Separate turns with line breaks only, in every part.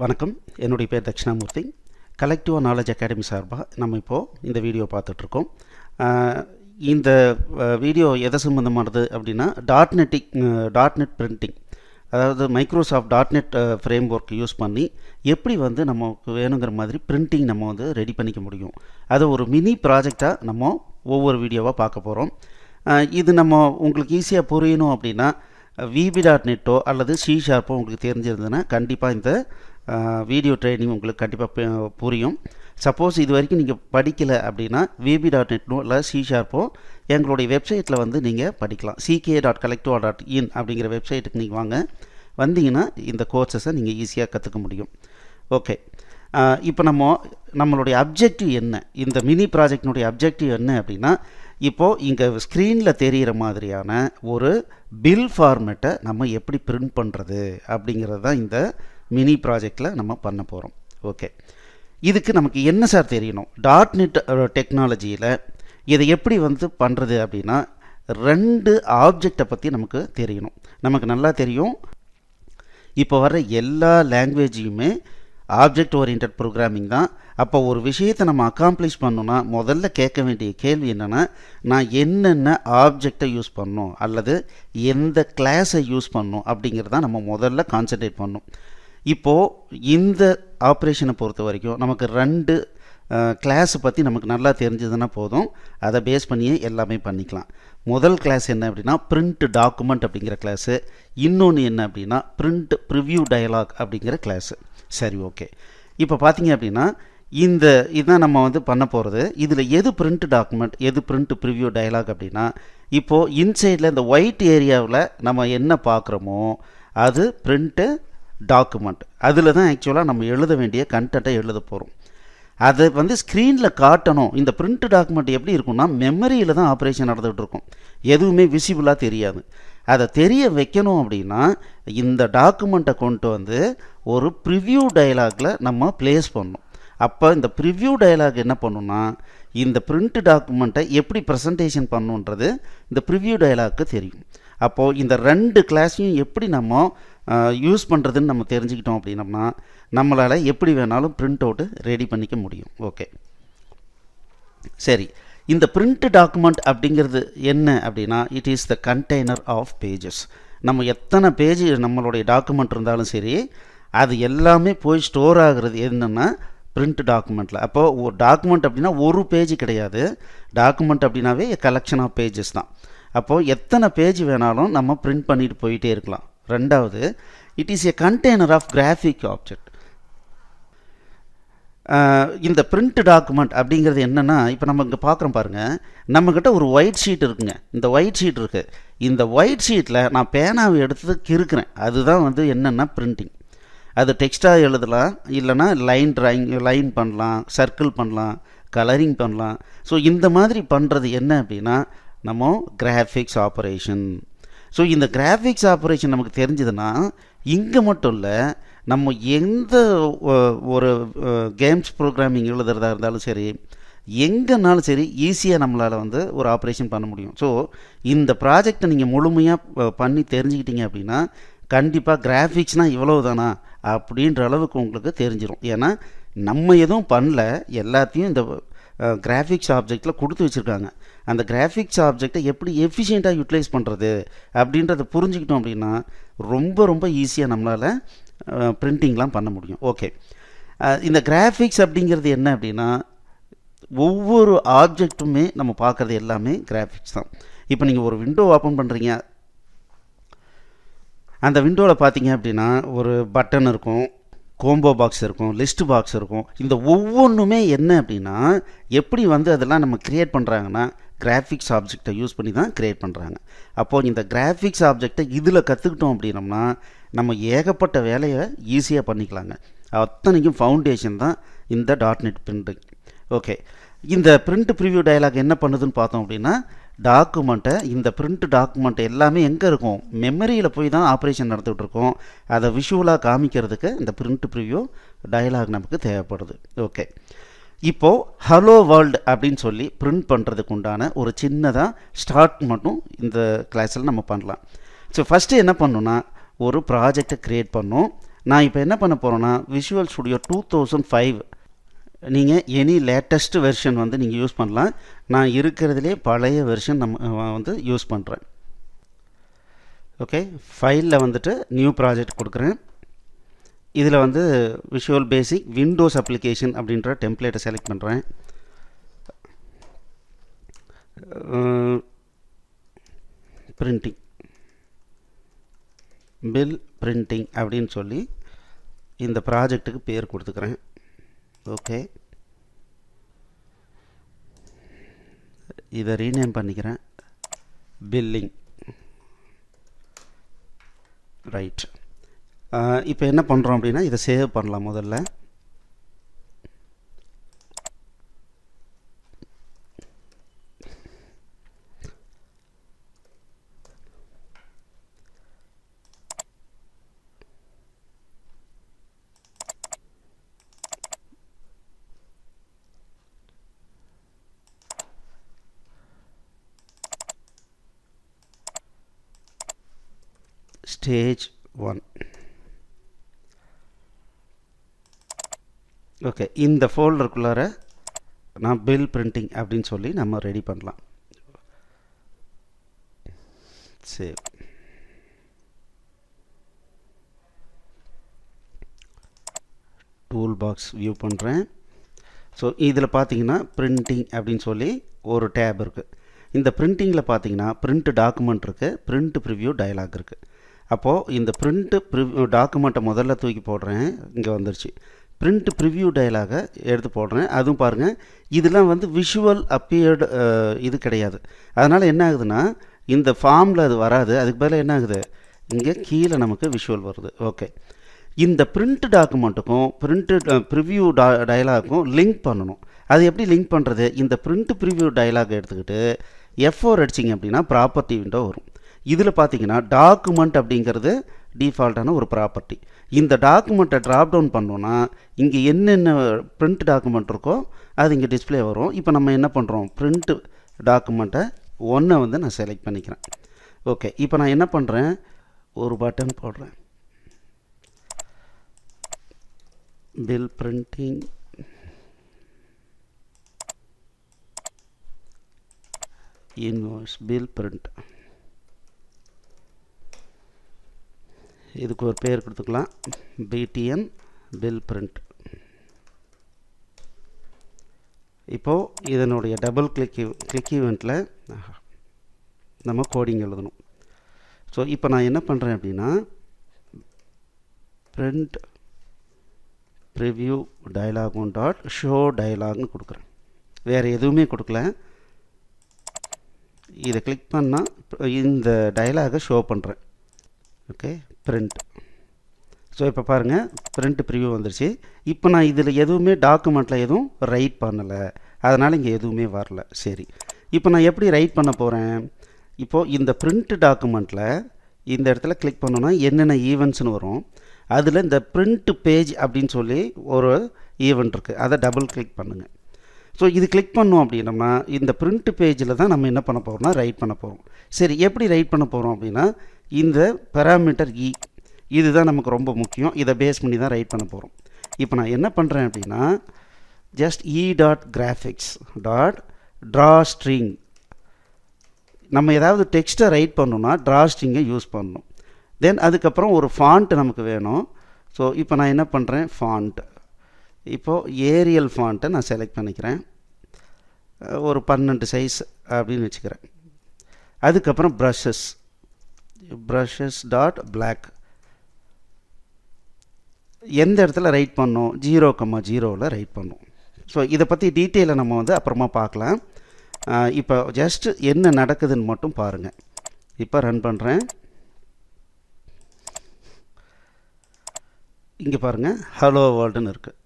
வணக்கம். என்னுடைய பேர் தட்சிணாமூர்த்தி. கலெக்டிவ் நாலேஜ் அகாடமி சார்பாக நம்ம இப்போது இந்த வீடியோ பார்த்துட்ருக்கோம். இந்த வீடியோ எதை சம்மந்தமானது அப்படின்னா டாட் நெட் பிரிண்டிங், அதாவது Microsoft dot net frame work use பண்ணி எப்படி வந்து நமக்கு வேணுங்கிற மாதிரி பிரிண்டிங் நம்ம வந்து ரெடி பண்ணிக்க முடியும், அதை ஒரு மினி ப்ராஜெக்டாக நம்ம ஒவ்வொரு வீடியோவாக பார்க்க போகிறோம். இது நம்ம உங்களுக்கு ஈஸியாக புரியணும் அப்படின்னா VB.NET அல்லது C# உங்களுக்கு தெரிஞ்சிருந்ததுன்னா கண்டிப்பாக இந்த வீடியோ ட்ரைனிங் உங்களுக்கு கண்டிப்பாக புரியும். சப்போஸ் இது வரைக்கும் நீங்கள் படிக்கலை அப்படின்னா VB.NET இல்லை C# எங்களுடைய வெப்சைட்டில் வந்து நீங்கள் படிக்கலாம். ck.collectiva.in அப்படிங்கிற வெப்சைட்டுக்கு நீங்கள் வந்தீங்கன்னா இந்த கோர்சஸை நீங்கள் ஈஸியாக கற்றுக்க முடியும். ஓகே, இப்போ நம்மளுடைய அப்ஜெக்டிவ் என்ன, இந்த மினி ப்ராஜெக்டினுடைய அப்ஜெக்டிவ் என்ன அப்படின்னா, இப்போது இங்கே ஸ்க்ரீனில் தெரிகிற மாதிரியான ஒரு பில் ஃபார்மேட்டை நம்ம எப்படி பிரிண்ட் பண்ணுறது அப்படிங்கிறது தான் இந்த மினி ப்ராஜெக்டில் நம்ம பண்ண போகிறோம். ஓகே, இதுக்கு நமக்கு என்ன சார் தெரியணும்? டாட்.நெட் டெக்னாலஜியில் இதை எப்படி வந்து பண்ணுறது அப்படின்னா, 2 ஆப்ஜெக்டை பற்றி நமக்கு தெரியணும். நமக்கு நல்லா தெரியும், இப்போ வர்ற எல்லா லாங்குவேஜையுமே ஆப்ஜெக்ட் ஓரியன்ட் ப்ரோக்ராமிங் தான். அப்போ ஒரு விஷயத்தை நம்ம அக்காம்ப்ளிஷ் பண்ணணும்னா முதல்ல கேட்க வேண்டிய கேள்வி என்னென்னா, நான் என்னென்ன ஆப்ஜெக்டை யூஸ் பண்ணணும் அல்லது எந்த கிளாஸை யூஸ் பண்ணணும் அப்படிங்கிறத நம்ம முதல்ல கான்சன்ட்ரேட் பண்ணணும். இப்போது இந்த ஆப்ரேஷனை பொறுத்த வரைக்கும் நமக்கு 2 கிளாஸை பற்றி நமக்கு நல்லா தெரிஞ்சதுன்னா போதும், அதை பேஸ் பண்ணியே எல்லாமே பண்ணிக்கலாம். முதல் கிளாஸ் என்ன அப்படின்னா பிரிண்ட் டாக்குமெண்ட் அப்படிங்கிற கிளாஸு, இன்னொன்று என்ன அப்படின்னா பிரிண்ட் ப்ரிவ்யூ டயலாக் அப்படிங்கிற கிளாஸு. சரி, ஓகே. இப்போ பார்த்தீங்க அப்படின்னா இதுதான் நம்ம வந்து பண்ண போகிறது. இதில் எது பிரிண்ட் டாக்குமெண்ட், எது பிரிண்ட் ப்ரிவ்யூ டயலாக் அப்படின்னா, இப்போது இன்சைடில் இந்த ஒயிட் ஏரியாவில் நம்ம என்ன பார்க்குறோமோ அது பிரிண்ட்டு டாக்குமெண்ட். அதில் தான் ஆக்சுவலாக நம்ம எழுத வேண்டிய கண்டென்ட்டை எழுத போகிறோம். அதை வந்து ஸ்க்ரீனில் காட்டணும். இந்த பிரிண்ட் டாக்குமெண்ட் எப்படி இருக்கும்னா, மெமரியில் தான் ஆப்ரேஷன் நடந்துகிட்டு இருக்கும், எதுவுமே விசிபிளாக தெரியாது. அதை தெரிய வைக்கணும் அப்படின்னா இந்த டாக்குமெண்ட்டை கொண்டு வந்து ஒரு ப்ரிவ்யூ டயலாகில் நம்ம ப்ளேஸ் பண்ணணும். அப்போ இந்த ப்ரிவ்யூ டயலாக் என்ன பண்ணுன்னா, இந்த பிரிண்ட் டாக்குமெண்ட்டை எப்படி ப்ரெசன்டேஷன் பண்ணுன்றது இந்த ப்ரிவ்யூ டயலாக்கு தெரியும். அப்போது இந்த 2 கிளாஸையும் எப்படி நம்ம யூஸ் பண்ணுறதுன்னு நம்ம தெரிஞ்சுக்கிட்டோம் அப்படின்னம்னா நம்மளால் எப்படி வேணாலும் பிரிண்ட் அவுட்டு ரெடி பண்ணிக்க முடியும். ஓகே, சரி. இந்த பிரிண்ட் டாக்குமெண்ட் அப்படிங்கிறது என்ன அப்படின்னா, it is the container of pages. நம்ம எத்தனை பேஜ் நம்மளுடைய டாக்குமெண்ட் இருந்தாலும் சரி, அது எல்லாமே போய் ஸ்டோர் ஆகுறது என்னென்னா பிரிண்ட் டாக்குமெண்ட்டில். அப்போது ஒரு டாக்குமெண்ட் அப்படின்னா ஒரு பேஜ் கிடையாது, டாக்குமெண்ட் அப்படின்னாவே கலெக்ஷன் ஆஃப் பேஜஸ் தான். அப்போது எத்தனை பேஜ் வேணாலும் நம்ம பிரிண்ட் பண்ணிட்டு போயிட்டே இருக்கலாம். ரெண்டாவது, it is a container of graphic object. இந்த பிரிண்ட் டாக்குமெண்ட் அப்படிங்கிறது என்னென்னா, இப்போ நம்ம இங்கே பார்க்குறோம் பாருங்கள், நம்மக்கிட்ட ஒரு ஒயிட் ஷீட் இருக்குங்க. இந்த ஒயிட் ஷீட் இருக்குது. இந்த ஒயிட் ஷீட்டில் நான் பேனாவை எடுத்து கிறுக்கிறேன். அதுதான் வந்து என்னென்னா பிரிண்டிங். அது டெக்ஸ்டாக எழுதலாம், இல்லைனா லைன் பண்ணலாம், சர்க்கிள் பண்ணலாம், கலரிங் பண்ணலாம். ஸோ இந்த மாதிரி பண்ணுறது என்ன அப்படின்னா நம்ம கிராஃபிக்ஸ் ஆப்ரேஷன். ஸோ இந்த கிராஃபிக்ஸ் ஆப்ரேஷன் நமக்கு தெரிஞ்சதுன்னா இங்கே மட்டும் இல்லை, நம்ம எந்த ஒரு கேம்ஸ் ப்ரோக்ராமிங் எழுதுறதா இருந்தாலும் சரி, எங்கேனாலும் சரி ஈஸியாக நம்மளால் வந்து ஒரு ஆப்ரேஷன் பண்ண முடியும். ஸோ இந்த ப்ராஜெக்டை நீங்கள் முழுமையாக பண்ணி தெரிஞ்சுக்கிட்டீங்க அப்படின்னா கண்டிப்பாக கிராஃபிக்ஸ்னால் இவ்வளவு தானா அப்படின்ற அளவுக்கு உங்களுக்கு தெரிஞ்சிடும். ஏன்னா நம்ம எதுவும் பண்ணல, எல்லாத்தையும் இந்த கிராஃபிக்ஸ் ஆப்ஜெக்டில் கொடுத்து வச்சுருக்காங்க. அந்த கிராஃபிக்ஸ் ஆப்ஜெக்டை எப்படி எஃபிஷியண்ட்டாக யூட்டிலைஸ் பண்ணுறது அப்படின்றத புரிஞ்சுக்கிட்டோம் அப்படின்னா ரொம்ப ரொம்ப ஈஸியாக நம்மளால் பிரிண்டிங்லாம் பண்ண முடியும். ஓகே, இந்த கிராஃபிக்ஸ் அப்படிங்கிறது என்ன அப்படின்னா, ஒவ்வொரு ஆப்ஜெக்ட்டுமே நம்ம பார்க்குறது எல்லாமே கிராஃபிக்ஸ் தான். இப்போ நீங்கள் ஒரு விண்டோ ஓப்பன் பண்ணுறீங்க, அந்த விண்டோவில் பார்த்தீங்க அப்படின்னா ஒரு பட்டன் இருக்கும், கோம்போ பாக்ஸ் இருக்கும், லிஸ்ட் பாக்ஸ் இருக்கும். இந்த ஒவ்வொன்றுமே என்ன அப்படின்னா எப்படி வந்து அதெல்லாம் நம்ம க்ரியேட் பண்ணுறாங்கன்னா கிராஃபிக்ஸ் ஆப்ஜெக்டை யூஸ் பண்ணி தான் க்ரியேட் பண்ணுறாங்க. அப்போது இந்த கிராஃபிக்ஸ் ஆப்ஜெக்டை இதில் கற்றுக்கிட்டோம் அப்படின்னம்னா நம்ம ஏகப்பட்ட வேலையை ஈஸியாக பண்ணிக்கலாங்க. அத்தனைக்கும் ஃபவுண்டேஷன் தான் இந்த டாட்.நெட் பிரிண்டிங். ஓகே, இந்த பிரிண்ட் ப்ரிவ்யூ டயலாக் என்ன பண்ணுதுன்னு பார்த்தோம் அப்படின்னா, டாக்குமெண்ட்டை, இந்த பிரிண்ட் டாக்குமெண்ட் எல்லாமே எங்கே இருக்கும், மெமரியில் போய் தான் ஆப்ரேஷன் நடந்துகிட்டு இருக்கோம். அதை விஷுவலாக காமிக்கிறதுக்கு இந்த பிரிண்ட் ப்ரிவ்யூ டயலாக் நமக்கு தேவைப்படுது. ஓகே, இப்போது ஹலோ வேர்ல்டு அப்படின்னு சொல்லி பிரிண்ட் பண்ணுறதுக்கு உண்டான ஒரு சின்னதாக ஸ்டார்ட் மட்டும் இந்த கிளாஸில் நம்ம பண்ணலாம். ஸோ ஃபஸ்ட்டு என்ன பண்ணணுன்னா ஒரு ப்ராஜெக்டை க்ரியேட் பண்ணோம். நான் இப்போ என்ன பண்ண போகிறேன்னா விஷுவல் ஸ்டுடியோ 2005 நீங்கள் எனி லேட்டஸ்ட் வெர்ஷன் வந்து நீங்கள் யூஸ் பண்ணலாம். நான் இருக்கிறதுலே பழைய வெர்ஷன் வந்து யூஸ் பண்ணுறேன். ஓகே, ஃபைலில் வந்துட்டு நியூ ப்ராஜெக்ட் கொடுக்குறேன். இதில் வந்து விஷுவல் பேசிக் விண்டோஸ் அப்ளிகேஷன் அப்படின்ற டெம்ப்ளேட்டை செலக்ட் பண்ணுறேன். பிரிண்டிங் பில் பிரிண்டிங் அப்படின்னு சொல்லி இந்த ப்ராஜெக்ட்டுக்கு பேர் கொடுத்துக்கிறேன். ஓகே, இதை ரீநேம் பண்ணிக்கிறேன் பில்லிங். ரைட், இப்போ என்ன பண்ணுறோம் அப்படின்னா இதை சேவ் பண்ணலாம். முதல்ல ஸ்டேஜ் 1. ஓகே, இந்த ஃபோல்டருக்குள்ளார நான் பில் பிரிண்டிங் அப்படின்னு சொல்லி நம்ம ரெடி பண்ணலாம். சேவ். டூல் பாக்ஸ் வியூ பண்ணுறேன். ஸோ இதில் பார்த்தீங்கன்னா பிரிண்டிங் அப்படின்னு சொல்லி ஒரு டேப் இருக்குது. இந்த பிரிண்டிங்கில் பார்த்தீங்கன்னா பிரிண்ட் டாக்குமெண்ட் இருக்குது, பிரிண்ட் ப்ரிவ்யூ டயலாக் இருக்குது. அப்போது இந்த பிரிண்ட் டாக்குமெண்ட்டை முதல்ல தூக்கி போடுறேன், இங்கே வந்துருச்சு. பிரிண்ட் ப்ரிவ்யூ டயலாகை எடுத்து போடுறேன். அதுவும் பாருங்கள், இதெல்லாம் வந்து விஷுவல் அப்பியர்டு இது கிடையாது. அதனால் என்ன ஆகுதுன்னா இந்த ஃபார்மில் அது வராது. அதுக்கு பதிலாக என்ன ஆகுது, இங்கே கீழே நமக்கு விஷுவல் வருது. ஓகே, இந்த பிரிண்ட் டாக்குமெண்ட்டுக்கும் பிரிண்ட் ப்ரிவ்யூ டயலாகும் லிங்க் பண்ணணும். அது எப்படி லிங்க் பண்ணுறது? இந்த பிரிண்ட் ப்ரிவ்யூ டயலாக் எடுத்துக்கிட்டு F4 அடிச்சிங்க அப்படின்னா ப்ராப்பர்ட்டி விண்டோ வரும். இதில் பார்த்தீங்கன்னா டாக்குமெண்ட் அப்படிங்கிறது டிஃபால்ட்டான ஒரு ப்ராப்பர்ட்டி. இந்த டாக்குமெண்ட்டை ட்ராப் டவுன் பண்ணோன்னா இங்கே என்னென்ன பிரிண்ட் டாக்குமெண்ட் இருக்கோ அது இங்கே டிஸ்பிளே வரும். இப்போ நம்ம என்ன பண்ணுறோம், பிரிண்ட் டாக்குமெண்ட்டை 1 வந்து நான் செலக்ட் பண்ணிக்கிறேன். ஓகே, இப்போ நான் என்ன பண்ணுறேன், ஒரு பட்டன் போடுறேன், bill printing invoice bill print. இதுக்கு ஒரு பேர் கொடுத்துக்கலாம், BTN பில் பிரிண்ட். இப்போது இதனுடைய டபுள் கிளிக் ஈவெண்ட்டில் நம்ம கோடிங் எழுதணும். ஸோ இப்போ நான் என்ன பண்ணுறேன் அப்படின்னா பிரிண்ட் ப்ரிவ்யூ டயலாகும் டாட் ஷோ டயலாக்னு கொடுக்குறேன். வேறு எதுவுமே கொடுக்கல. இதை கிளிக் பண்ணால் இந்த டயலாகை ஷோ பண்ணுறேன். Okay, print. ஸோ இப்போ பாருங்கள், பிரிண்ட் ப்ரிவ்யூ வந்துருச்சு. இப்போ நான் இதில் எதுவுமே டாக்குமெண்ட்டில் எதுவும் ரைட் பண்ணலை, அதனால் இங்கே எதுவுமே வரல. சரி, இப்போ நான் எப்படி ரைட் பண்ண போகிறேன்? இப்போது இந்த பிரிண்ட் டாக்குமெண்ட்டில் இந்த இடத்துல கிளிக் பண்ணோன்னா என்னென்ன ஈவெண்ட்ஸ்னு வரும். அதில் இந்த பிரிண்ட் பேஜ் அப்படின்னு சொல்லி ஒரு ஈவெண்ட் இருக்குது, அதை டபுள் கிளிக் பண்ணுங்கள். ஸோ இது கிளிக் பண்ணோம் அப்படின்னா இந்த பிரிண்ட் பேஜில் தான் நம்ம என்ன பண்ண போகிறோம்னா ரைட் பண்ண போகிறோம். சரி, எப்படி ரைட் பண்ண போகிறோம் அப்படின்னா இந்த பேராமீட்டர் இதுதான் நமக்கு ரொம்ப முக்கியம். இதை பேஸ் பண்ணி தான் ரைட் பண்ண போகிறோம். இப்போ நான் என்ன பண்ணுறேன் அப்படின்னா ஜஸ்ட் graphics draw string. நம்ம ஏதாவது டெக்ஸ்ட்டை ரைட் பண்ணணும்னா ட்ரா ஸ்ட்ரிங்கை யூஸ் பண்ணணும். தென் அதுக்கப்புறம் ஒரு ஃபாண்ட் நமக்கு வேணும். ஸோ இப்போ நான் என்ன பண்ணுறேன், ஃபாண்ட், இப்போது ஏரியல் ஃபாண்ட்டை நான் செலக்ட் பண்ணிக்கிறேன். ஒரு 12 சைஸ் அப்படின்னு வச்சுக்கிறேன். அதுக்கப்புறம் ப்ரஷஸ் டாட் பிளாக். எந்த இடத்துல ரைட் பண்ணோம், 0,0 ரைட் பண்ணோம். ஸோ இதை பற்றி டீட்டெயிலை நம்ம வந்து அப்புறமா பார்க்கலாம். இப்போ ஜஸ்ட் என்ன நடக்குதுன்னு மட்டும் பாருங்கள். இப்போ ரன் பண்ணுறேன். இங்கே பாருங்கள், ஹலோ வேர்ல்டுன்னு இருக்குது.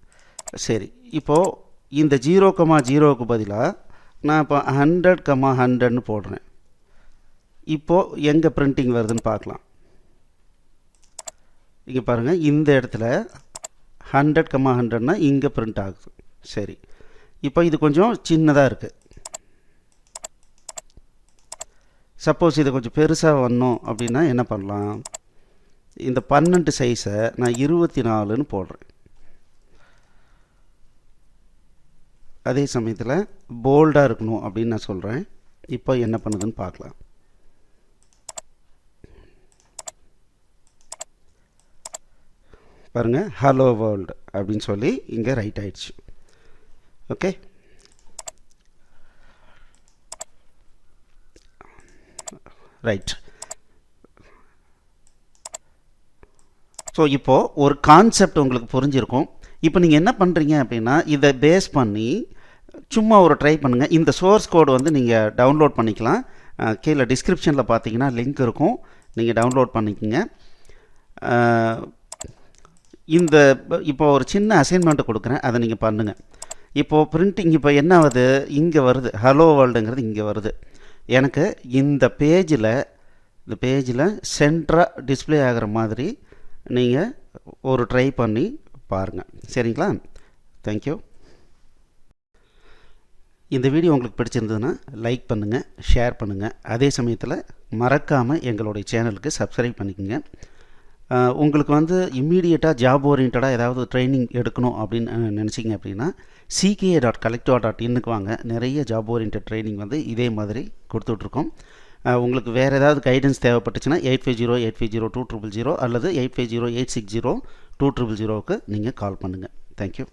சரி, இப்போது இந்த 0,0க்கு பதிலாக நான் இப்போ 100,100ன்னு போடுறேன். இப்போது எங்கே பிரிண்டிங் வருதுன்னு பார்க்கலாம். இங்கே பாருங்கள், இந்த இடத்துல 100,100னா இங்கே பிரிண்ட் ஆகுது. சரி, இப்போ இது கொஞ்சம் சின்னதாக இருக்குது. சப்போஸ் இதை கொஞ்சம் பெருசாக வரணும் அப்படின்னா என்ன பண்ணலாம், இந்த 12 சைஸை நான் 24ன்னு போடுறேன். அதே சமயத்தில் போல்டாக இருக்கணும் அப்படின்னு நான் சொல்கிறேன். இப்போ என்ன பண்ணுதுன்னு பார்க்கலாம். பாருங்கள், ஹலோ வேர்ல்டு அப்படின்னு சொல்லி இங்கே ரைட் ஆயிடுச்சு. Okay, right. ஸோ இப்போது ஒரு கான்செப்ட் உங்களுக்கு புரிஞ்சிருக்கும். இப்போ நீங்கள் என்ன பண்ணுறீங்க அப்படின்னா, இதை பேஸ் பண்ணி சும்மா ஒரு ட்ரை பண்ணுங்கள். இந்த சோர்ஸ் கோடு வந்து நீங்கள் டவுன்லோட் பண்ணிக்கலாம். கீழே டிஸ்கிரிப்ஷனில் பார்த்தீங்கன்னா லிங்க் இருக்கும், நீங்கள் டவுன்லோட் பண்ணிக்கோங்க. இந்த இப்போ ஒரு சின்ன அசைன்மெண்ட்டு கொடுக்குறேன், அதை நீங்கள் பண்ணுங்கள். இப்போது பிரிண்டிங் இப்போ என்ன ஆகுது, இங்கே வருது ஹலோ வேர்ல்டுங்கிறது இங்கே வருது. எனக்கு இந்த பேஜில் சென்டராக டிஸ்பிளே ஆகிற மாதிரி நீங்கள் ஒரு ட்ரை பண்ணி பாருங்கள். சரிங்களா? தேங்க்யூ. இந்த வீடியோ உங்களுக்கு பிடிச்சிருந்ததுன்னா லைக் பண்ணுங்கள், ஷேர் பண்ணுங்கள். அதே சமயத்தில் மறக்காமல் எங்களுடைய சேனலுக்கு சப்ஸ்கிரைப் பண்ணிக்கோங்க. உங்களுக்கு வந்து இம்மீடியட்டாக ஜாப் ஓரியன்டாக ஏதாவது ட்ரைனிங் எடுக்கணும் அப்படின்னு நினச்சிங்க அப்படின்னா ckA.collectiva.inக்கு வாங்க. நிறைய ஜாப் ஓரியன்ட் ட்ரைனிங் வந்து இதே மாதிரி கொடுத்துட்ருக்கோம். உங்களுக்கு வேறு ஏதாவது கைடன்ஸ் தேவைப்பட்டுச்சுன்னா 8508502000 அல்லது 8508602000க்கு நீங்கள் கால் பண்ணுங்கள். தேங்க்யூ.